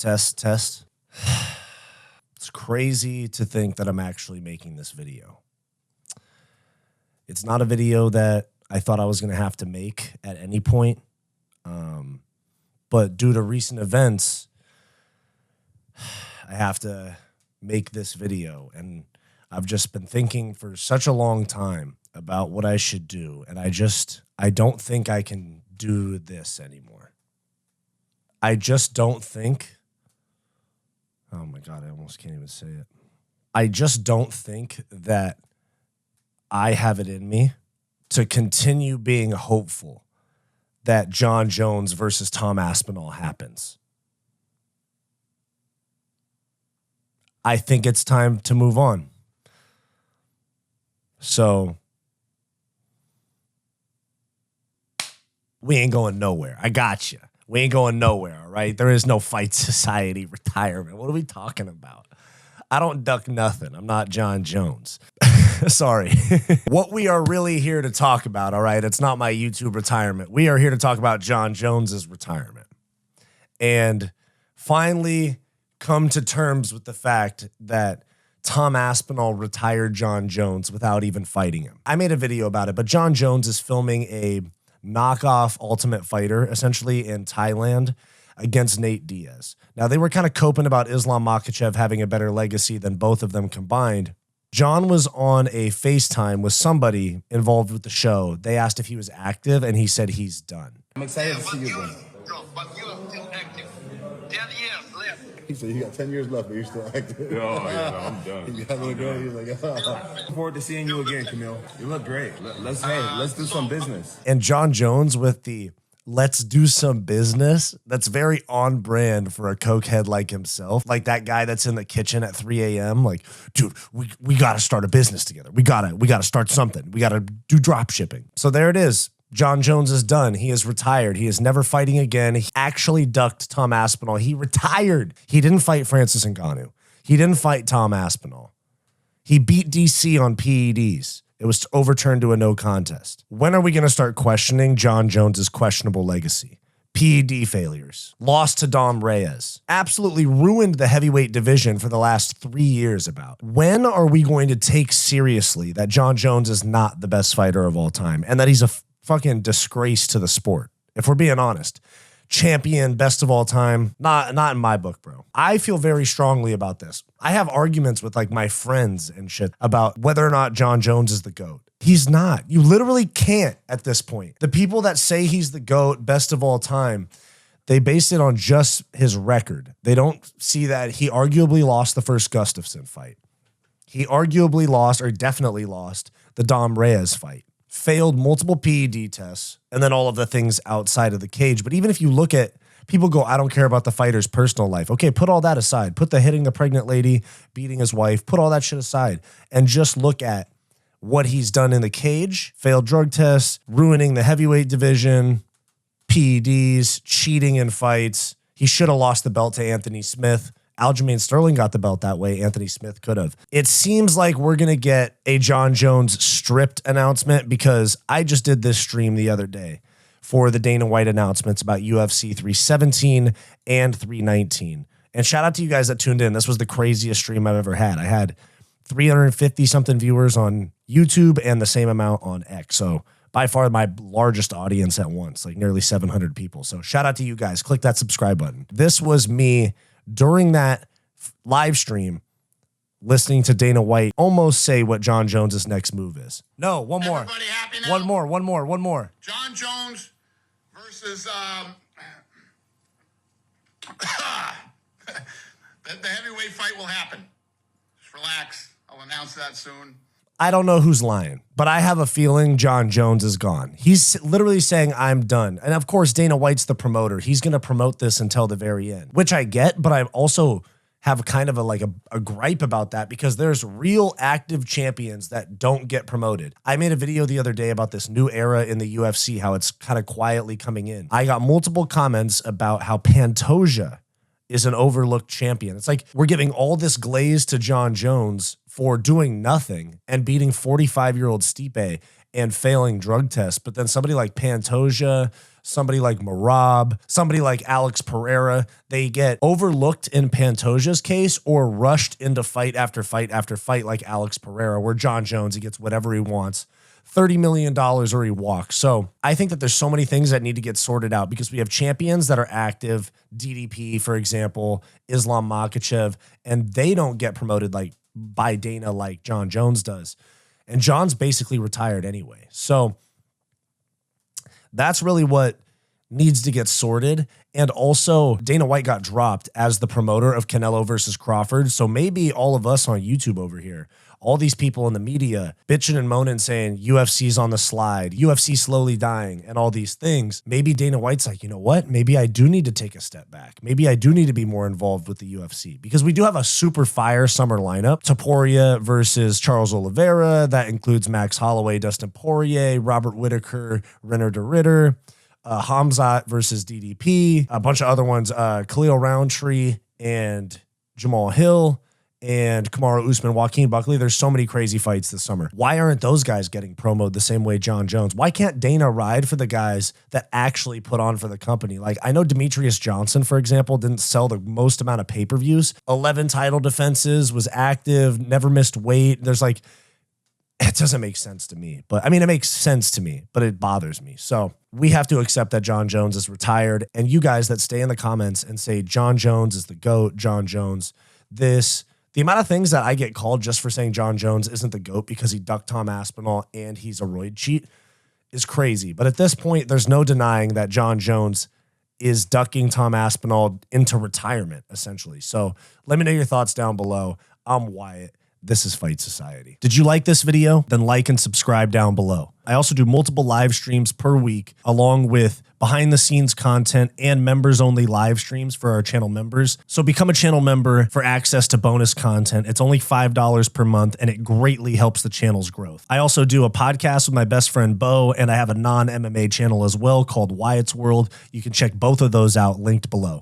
Test. It's crazy to think that I'm actually making this video. It's not a video that I thought I was going to have to make at any point. But due to recent events, I have to make this video. And I've just been thinking for such a long time about what I should do. And I don't think I can do this anymore. I just don't think, oh my God, I almost can't even say it. I just don't think that I have it in me to continue being hopeful that Jon Jones versus Tom Aspinall happens. I think it's time to move on. So we ain't going nowhere. I got you. We ain't going nowhere, all right? There is no Fight Society retirement. What are we talking about? I don't duck nothing. I'm not Jon Jones. Sorry. What we are really here to talk about, all right, it's not my YouTube retirement. We are here to talk about Jon Jones's retirement. And finally come to terms with the fact that Tom Aspinall retired Jon Jones without even fighting him. I made a video about it, but Jon Jones is filming a knockoff Ultimate Fighter, essentially in Thailand, against Nate Diaz. Now, they were kind of coping about Islam Makhachev having a better legacy than both of them combined. Jon was on a FaceTime with somebody involved with the show. They asked if he was active, and he said he's done. I'm excited to see you again. But you are still active. 10 years left. He said you got 10 years left, but you're still active. Oh, yeah, no, I'm done. You got to look good. He's like, Looking forward to seeing you again, Camille. You look great. Let's do some business. And Jon Jones with the let's do some business, that's very on brand for a cokehead like himself. Like that guy that's in the kitchen at 3 a.m. Like, dude, we got to start a business together. We got to start something. We got to do drop shipping. So there it is. Jon Jones is done. He is retired. He is never fighting again. He actually ducked Tom Aspinall. He retired. He didn't fight Francis Ngannou. He didn't fight Tom Aspinall. He beat DC on PEDs. It was overturned to a no contest. When are we going to start questioning Jon Jones's questionable legacy? PED failures. Lost to Dom Reyes. Absolutely ruined the heavyweight division for the last 3 years about. When are we going to take seriously that Jon Jones is not the best fighter of all time and that he's a fucking disgrace to the sport? If we're being honest. Champion, best of all time. Not in my book, bro. I feel very strongly about this. I have arguments with like my friends and shit about whether or not Jon Jones is the GOAT. He's not. You literally can't at this point. The people that say he's the GOAT, best of all time, they base it on just his record. They don't see that he arguably lost the first Gustafsson fight. He arguably lost, or definitely lost, the Dom Reyes fight. Failed multiple PED tests, and then all of the things outside of the cage. But even if you look at, people go, I don't care about the fighter's personal life. Okay, put all that aside. Put the hitting the pregnant lady, beating his wife, put all that shit aside, and just look at what he's done in the cage. Failed drug tests, ruining the heavyweight division, PEDs, cheating in fights. He should have lost the belt to Anthony Smith. Aljamain Sterling got the belt that way. Anthony Smith could have. It seems like we're going to get a Jon Jones stripped announcement because I just did this stream the other day for the Dana White announcements about UFC 317 and 319. And shout out to you guys that tuned in. This was the craziest stream I've ever had. I had 350 something viewers on YouTube and the same amount on X. So by far my largest audience at once, like nearly 700 people. So shout out to you guys. Click that subscribe button. This was me during that live stream, listening to Dana White almost say what Jon Jones's next move is. No, one more. Everybody happy now? One more. Jon Jones versus the heavyweight fight will happen. Just relax. I'll announce that soon. I don't know who's lying, but I have a feeling Jon Jones is gone. He's literally saying, I'm done. And of course, Dana White's the promoter. He's going to promote this until the very end, which I get, but I also have kind of a gripe about that because there's real active champions that don't get promoted. I made a video the other day about this new era in the UFC, how it's kind of quietly coming in. I got multiple comments about how Pantoja is an overlooked champion. It's like we're giving all this glaze to Jon Jones for doing nothing and beating 45-year-old Stipe and failing drug tests. But then somebody like Pantoja, somebody like Marab, somebody like Alex Pereira, they get overlooked in Pantoja's case or rushed into fight after fight after fight like Alex Pereira, where Jon Jones, he gets whatever he wants. $30 million or he walks. So I think that there's so many things that need to get sorted out because we have champions that are active, DDP, for example, Islam Makhachev, and they don't get promoted like by Dana like Jon Jones does. And Jon's basically retired anyway. So that's really what needs to get sorted. And also, Dana White got dropped as the promoter of Canelo versus Crawford. So maybe all of us on YouTube over here, all these people in the media bitching and moaning saying UFC's on the slide, UFC slowly dying, and all these things. Maybe Dana White's like, you know what? Maybe I do need to take a step back. Maybe I do need to be more involved with the UFC because we do have a super fire summer lineup. Topuria versus Charles Oliveira. That includes Max Holloway, Dustin Poirier, Robert Whittaker, Renner de Ritter. Hamzat versus DDP, a bunch of other ones, Khalil Roundtree and Jamal Hill and Kamaru Usman, Joaquin Buckley. There's so many crazy fights this summer. Why aren't those guys getting promoted the same way Jon Jones? Why can't Dana ride for the guys that actually put on for the company? Like I know Demetrius Johnson, for example, didn't sell the most amount of pay-per-views, 11 title defenses, was active, never missed weight. There's like, it doesn't make sense to me, but I mean, it makes sense to me, but it bothers me. So we have to accept that Jon Jones is retired. And you guys that stay in the comments and say Jon Jones is the GOAT, Jon Jones, the amount of things that I get called just for saying Jon Jones isn't the GOAT because he ducked Tom Aspinall and he's a roid cheat is crazy. But at this point, there's no denying that Jon Jones is ducking Tom Aspinall into retirement, essentially. So let me know your thoughts down below. I'm Wyatt. This is Fight Society. Did you like this video? Then like and subscribe down below. I also do multiple live streams per week, along with behind the scenes content and members only live streams for our channel members. So become a channel member for access to bonus content. It's only $5 per month and it greatly helps the channel's growth. I also do a podcast with my best friend Bo, and I have a non-MMA channel as well called Wyatt's World. You can check both of those out linked below.